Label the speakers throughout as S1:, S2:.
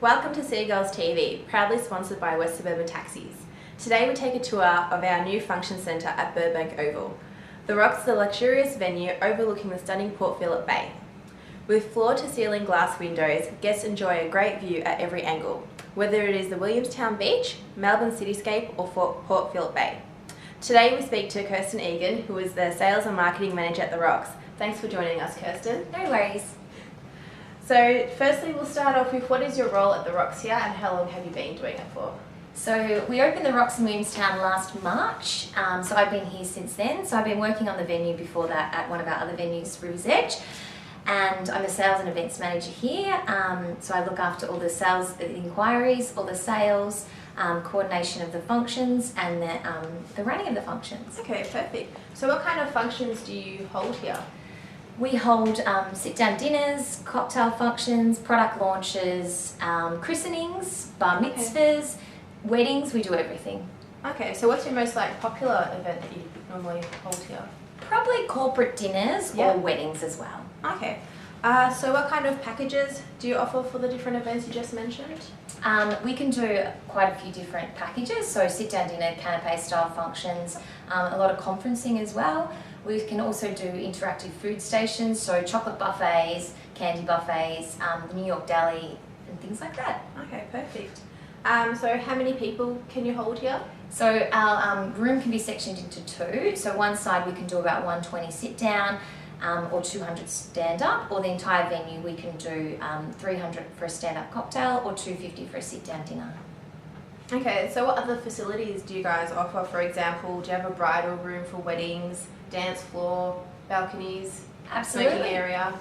S1: Welcome to Seagulls TV, proudly sponsored by West Suburban Taxis. Today we take a tour of our new function centre at Burbank Oval. The Rocks is a luxurious venue overlooking the stunning Port Phillip Bay. With floor-to-ceiling glass windows, guests enjoy a great view at every angle, whether it is the Williamstown beach, Melbourne cityscape or Port Phillip Bay. Today we speak to Kirsten Egan, who is the Sales and Marketing Manager at the Rocks. Thanks for joining us, Kirsten.
S2: No worries.
S1: So firstly, we'll start off with what is your role at the Rocks here and how long have you been doing it for?
S2: So we opened the Rocks in Williamstown last March, so I've been here since then. So I've been working on the venue before that at one of our other venues, River's Edge, and I'm a sales and events manager here. So I look after all the sales inquiries, all the sales, coordination of the functions and the running of the functions.
S1: Okay, perfect. So what kind of functions do you hold here?
S2: We hold sit-down dinners, cocktail functions, product launches, christenings, bar mitzvahs, weddings, we do everything.
S1: Okay, so what's your most popular event that you normally hold here?
S2: Probably corporate dinners or weddings as well.
S1: Okay, so what kind of packages do you offer for the different events you just mentioned?
S2: We can do quite a few different packages, so sit-down dinner, canapé style functions, a lot of conferencing as well. We can also do interactive food stations, so chocolate buffets, candy buffets, the New York Deli and things like that.
S1: Okay, perfect. So how many people can you hold here?
S2: So our room can be sectioned into two. So one side we can do about 120 sit down or 200 stand up, or the entire venue we can do 300 for a stand up cocktail or 250 for a sit down dinner.
S1: Okay, so what other facilities do you guys offer? For example, do you have a bridal room for weddings, dance floor, balconies, smoking area?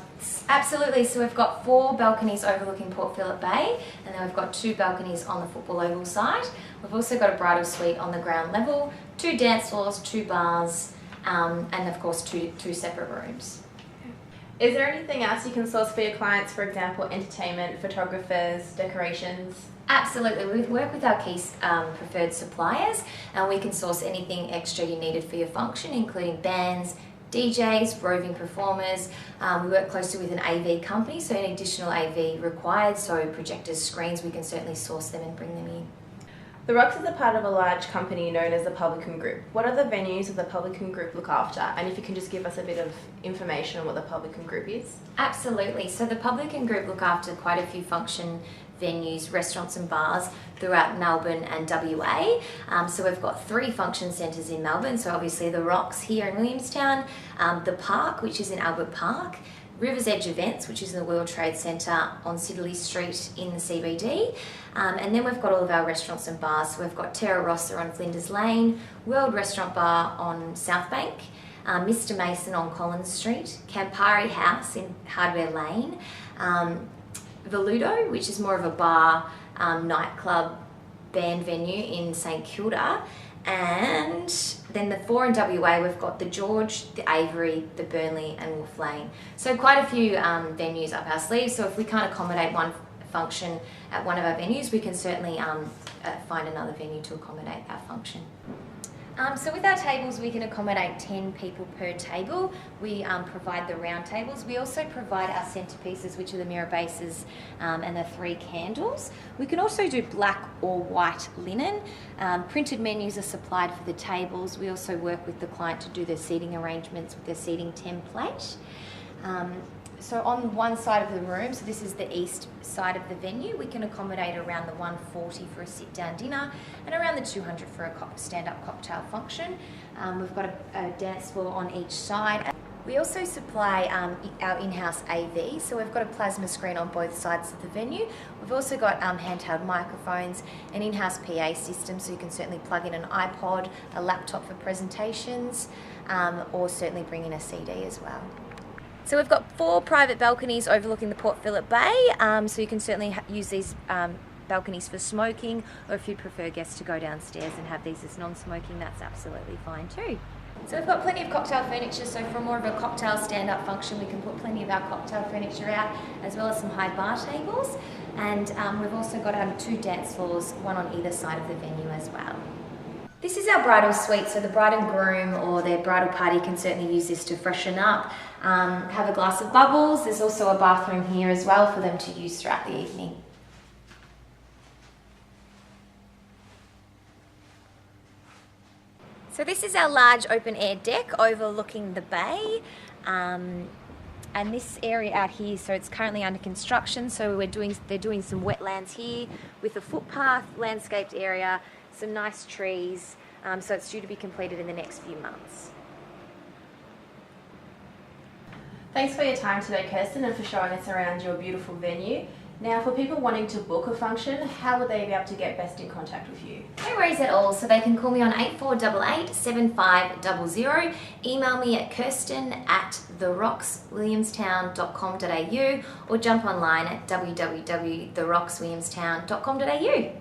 S2: Absolutely. So we've got 4 balconies overlooking Port Phillip Bay, and then we've got 2 balconies on the football oval side. We've also got a bridal suite on the ground level, 2 dance floors, 2 bars, and of course two separate rooms.
S1: Is there anything else you can source for your clients, for example, entertainment, photographers, decorations?
S2: Absolutely. We work with our key preferred suppliers, and we can source anything extra you needed for your function, including bands, DJs, roving performers. We work closely with an AV company, so any additional AV required, so projectors, screens, we can certainly source them and bring them in.
S1: The Rocks is a part of a large company known as the Publican Group. What other venues does the Publican Group look after? And if you can just give us a bit of information on what the Publican Group is.
S2: Absolutely. So the Publican Group look after quite a few function venues, restaurants and bars throughout Melbourne and WA. So we've got 3 function centres in Melbourne. So obviously the Rocks here in Williamstown, the Park, which is in Albert Park, River's Edge Events, which is in the World Trade Centre on Siddeley Street in the CBD. And then we've got all of our restaurants and bars. So we've got Terra Rossa on Flinders Lane, World Restaurant Bar on South Bank, Mr Mason on Collins Street, Campari House in Hardware Lane, Veludo, which is more of a bar, nightclub, band venue in St Kilda, and then the 4 in WA, we've got the George, the Avery, the Burnley and Wolf Lane. So quite a few venues up our sleeves, so if we can't accommodate one function at one of our venues, we can certainly find another venue to accommodate that function. So with our tables, we can accommodate 10 people per table. We provide the round tables. We also provide our centerpieces, which are the mirror bases and the 3 candles. We can also do black or white linen. Printed menus are supplied for the tables. We also work with the client to do their seating arrangements with their seating template. So on one side of the room, so this is the east side of the venue, we can accommodate around the 140 for a sit-down dinner and around the 200 for a stand-up cocktail function. We've got a dance floor on each side. We also supply our in-house AV, so we've got a plasma screen on both sides of the venue. We've also got handheld microphones, an in-house PA system, so you can certainly plug in an iPod, a laptop for presentations, or certainly bring in a CD as well. So we've got 4 private balconies overlooking the Port Phillip Bay, so you can certainly use these balconies for smoking, or if you prefer guests to go downstairs and have these as non-smoking, that's absolutely fine too. So we've got plenty of cocktail furniture, so for more of a cocktail stand-up function, we can put plenty of our cocktail furniture out, as well as some high bar tables, and we've also got 2 dance floors, one on either side of the venue as well. This is our bridal suite, so the bride and groom or their bridal party can certainly use this to freshen up, have a glass of bubbles. There's also a bathroom here as well for them to use throughout the evening. So this is our large open air deck overlooking the bay. And this area out here, so it's currently under construction, so they're doing some wetlands here with a footpath, landscaped area, some nice trees, so it's due to be completed in the next few months.
S1: Thanks for your time today, Kirsten, and for showing us around your beautiful venue. Now, for people wanting to book a function, how would they be able to get best in contact with you?
S2: No worries at all, so they can call me on 8488 7500, email me at kirsten@therockswilliamstown.com.au or jump online at www.therockswilliamstown.com.au.